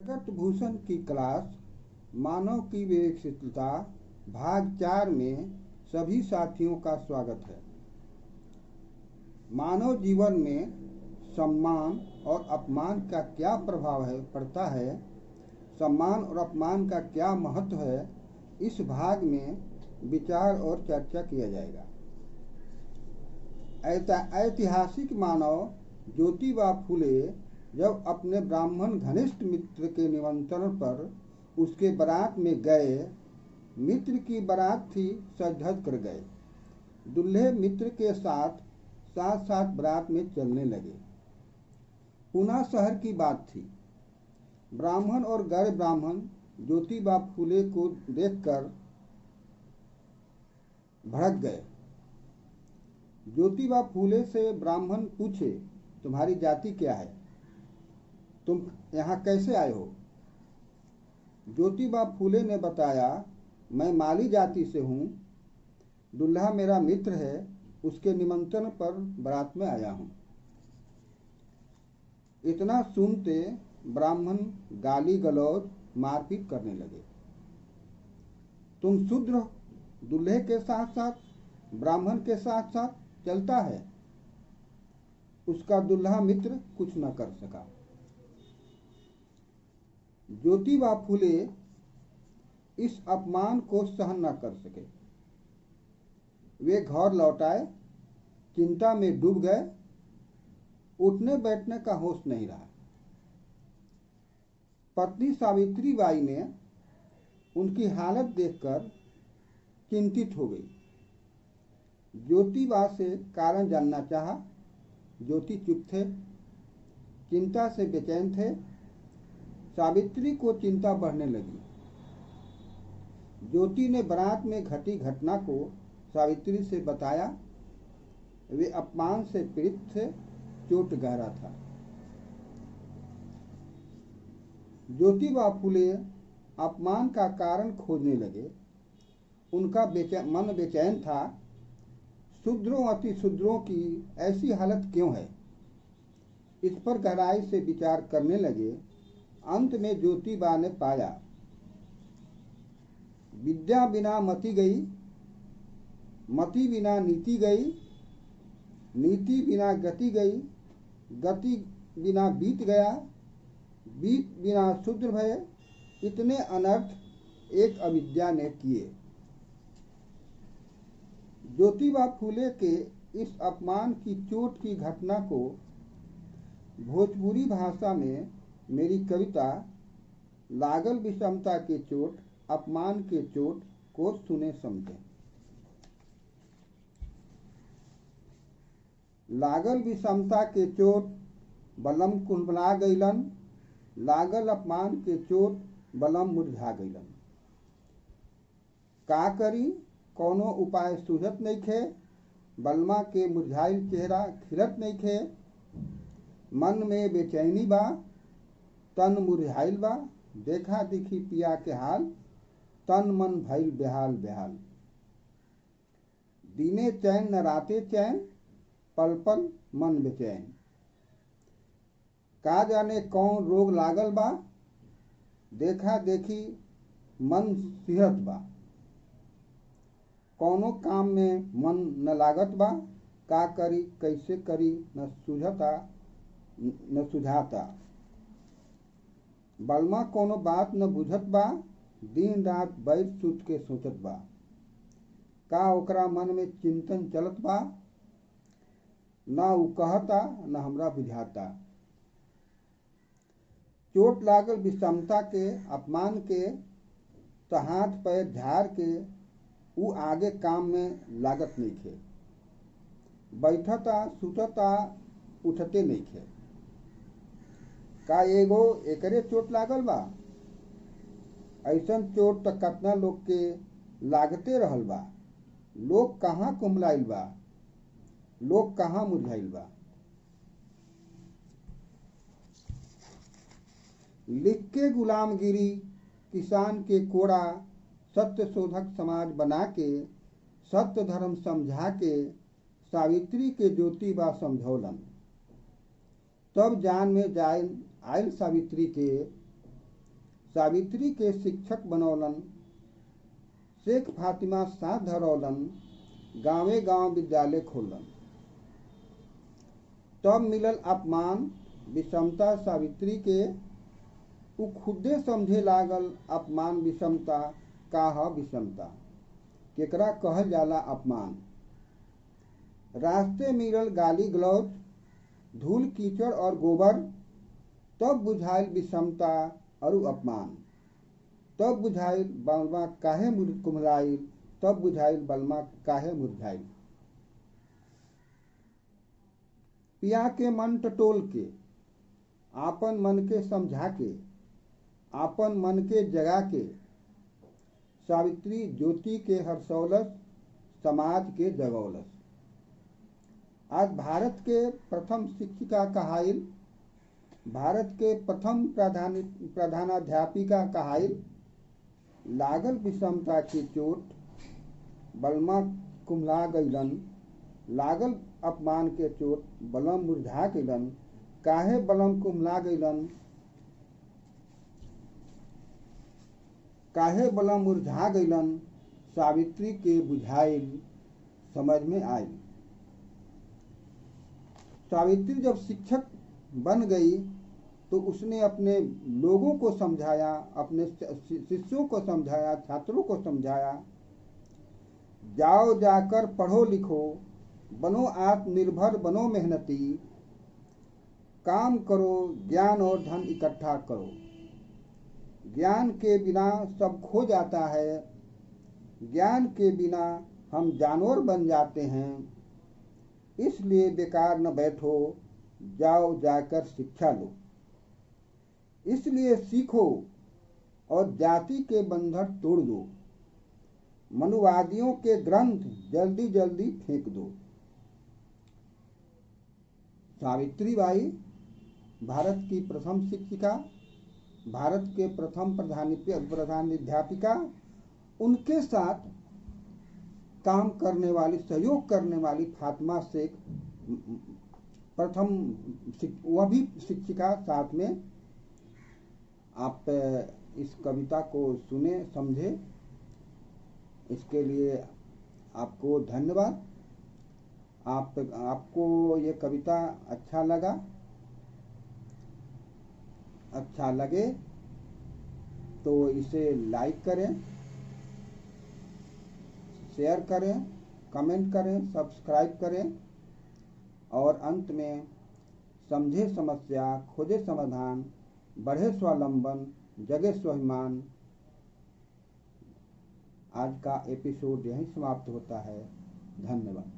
जगत भूषण की क्लास मानव की विवेकशीलता भाग 4 में सभी साथियों का स्वागत है। मानव जीवन में सम्मान और अपमान का क्या प्रभाव पड़ता है, सम्मान और अपमान का क्या महत्व है, इस भाग में विचार और चर्चा किया जाएगा। ऐतिहासिक मानव ज्योतिबा फूले जब अपने ब्राह्मण घनिष्ठ मित्र के निमंत्रण पर उसके बारात में गए, मित्र की बारात थी, सज धज कर गए। दूल्हे मित्र के साथ साथ साथ बारात में चलने लगे। पुनः शहर की बात थी। ब्राह्मण और गैर ब्राह्मण ज्योतिबा फूले को देखकर भड़क गए। ज्योतिबा फूले से ब्राह्मण पूछे, तुम्हारी जाति क्या है? तुम यहाँ कैसे आए हो? ज्योतिबा फूले ने बताया, मैं माली जाति से हूँ, दूल्हा मेरा मित्र है, उसके निमंत्रण पर बारात में आया हूँ। इतना सुनते ब्राह्मण गाली गलौज मारपीट करने लगे। तुम शूद्र दूल्हे के साथ साथ ब्राह्मण के साथ साथ चलता है। उसका दूल्हा मित्र कुछ न कर सका। ज्योतिबा फूले इस अपमान को सहन न कर सके। वे घर लौट आए, चिंता में डूब गए। उठने बैठने का होश नहीं रहा। पत्नी सावित्री बाई ने उनकी हालत देखकर चिंतित हो गई। ज्योतिबा से कारण जानना चाहा। ज्योति चुप थे, चिंता से बेचैन थे। सावित्री को चिंता बढ़ने लगी। ज्योति ने बारात में घटी घटना को सावित्री से बताया। वे अपमान से पीड़ित थे, चोट गहरा था। ज्योतिबा फूले अपमान का कारण खोजने लगे। उनका मन बेचैन था। शूद्रों अति शूद्रों की ऐसी हालत क्यों है? इस पर गहराई से विचार करने लगे। अंत में ज्योतिबा ने पाया, विद्या बिना मति गई, मति बिना नीति गई, नीति बिना गति गई, गति बिना बीत गया, बीत बिना शूद्र भय। इतने अनर्थ एक अविद्या ने किए। ज्योतिबा फूले के इस अपमान की चोट की घटना को भोजपुरी भाषा में मेरी कविता लागल विषमता के चोट, अपमान के चोट को सुने समझे। लागल विषमता के चोट बलम कुंभला गईलन, लागल अपमान के चोट बलम मुरझा गईलन। का करी कौनो उपाय सूझत नइखे, बलमा के मुरझाइल चेहरा खिलत नइखे। मन में बेचैनी बा, तन मुरझाइल बा, देखा दिखी पिया के हाल, तन मन भइल बेहाल बेहाल। दिने चैन न राते चैन, पल पल मन बेचैन। का जाने कौन रोग लागल बा, देखा देखी मन सिहरत बा। कौनो काम में मन न लागत बा, का करी कैसे करी न सुझाता। बलमा कोनो बात न बुझत बा, दिन रात बैठ सुत के सोचत बा। का ओकरा मन में चिंतन चलत बा, ना उ कहता न हमरा बुझाता। चोट लागल विषमता के, अपमान के, तो हाथ पैर झाड़ के उ आगे काम में लागत नइखे। बैठता सुतता उठते नइखे। का एगो एकरे चोट लागल बा? ऐसन चोट तो कतना लोग के लागते रहल बा। लोग कहाँ कुम्हलाइल बा, लोग कहाँ मुरझाइल बा। लिख के गुलामगिरी किसान के कोड़ा, सत्य शोधक समाज बना के, सत्य धर्म समझा के, सावित्री के ज्योतिबा समझौलन। तब जान में जाए आयल सावित्री के सावित्री के शिक्षक बनौलन, शेख फातिमा साथ धरौलन, गाँवे गाँव विद्यालय खोलन। तब मिलल अपमान विषमता सावित्री के, उ खुदे समझे लागल अपमान विषमता का ह विषमता, केकरा कहल जाला अपमान। रास्ते मिलल गाली गलौज, धूल कीचड़ और गोबर, तब बुझाइल विषमता और अपमान। तब बुझाइल बलमा काहे कुम्हलाइल, तब बुझाइल बलमा काहे मुरझाइल। पिया के मन टटोल के, आपन मन के समझा के, आपन मन के जगा के, सावित्री ज्योति के हर्षौलस, समाज के जगौलस। आज भारत के प्रथम शिक्षिका कहाइल, भारत के प्रथम प्रधानाध्यापिका कहाइल। लागल विषमता की चोट, बलमा कुम्हला गईलन। लागल अपमान के चोट, बलम मुरझा गईलन। काहे बलम कुम्हला गईलन, काहे बलम मुरझा गईलन, सावित्री के बुझाइल समझ में आइल। सावित्री जब शिक्षक बन गई तो उसने अपने लोगों को समझाया, अपने शिष्यों को समझाया, छात्रों को समझाया, जाओ जाकर पढ़ो लिखो, बनो आत्मनिर्भर, बनो मेहनती, काम करो, ज्ञान और धन इकट्ठा करो। ज्ञान के बिना सब खो जाता है, ज्ञान के बिना हम जानवर बन जाते हैं। इसलिए बेकार न बैठो, जाओ जाकर शिक्षा लो। इसलिए सीखो और जाति के बंधन तोड़ दो। मनुवादियों के ग्रंथ जल्दी जल्दी फेंक दो। सावित्री बाई भारत की प्रथम शिक्षिका, भारत के प्रथम प्रधानाध्यापिका, उनके साथ काम करने वाली, सहयोग करने वाली फातिमा शेख प्रथम, वह भी शिक्षिका साथ में। आप इस कविता को सुने, समझे, इसके लिए आपको धन्यवाद। आपको ये कविता अच्छा लगा, अच्छा लगे तो इसे लाइक करें, शेयर करें, कमेंट करें, सब्सक्राइब करें और अंत में समझे समस्या, खोजे समाधान, बढ़े स्वावलंबन, जगे स्वाभिमान। आज का एपिसोड यहीं समाप्त होता है। धन्यवाद।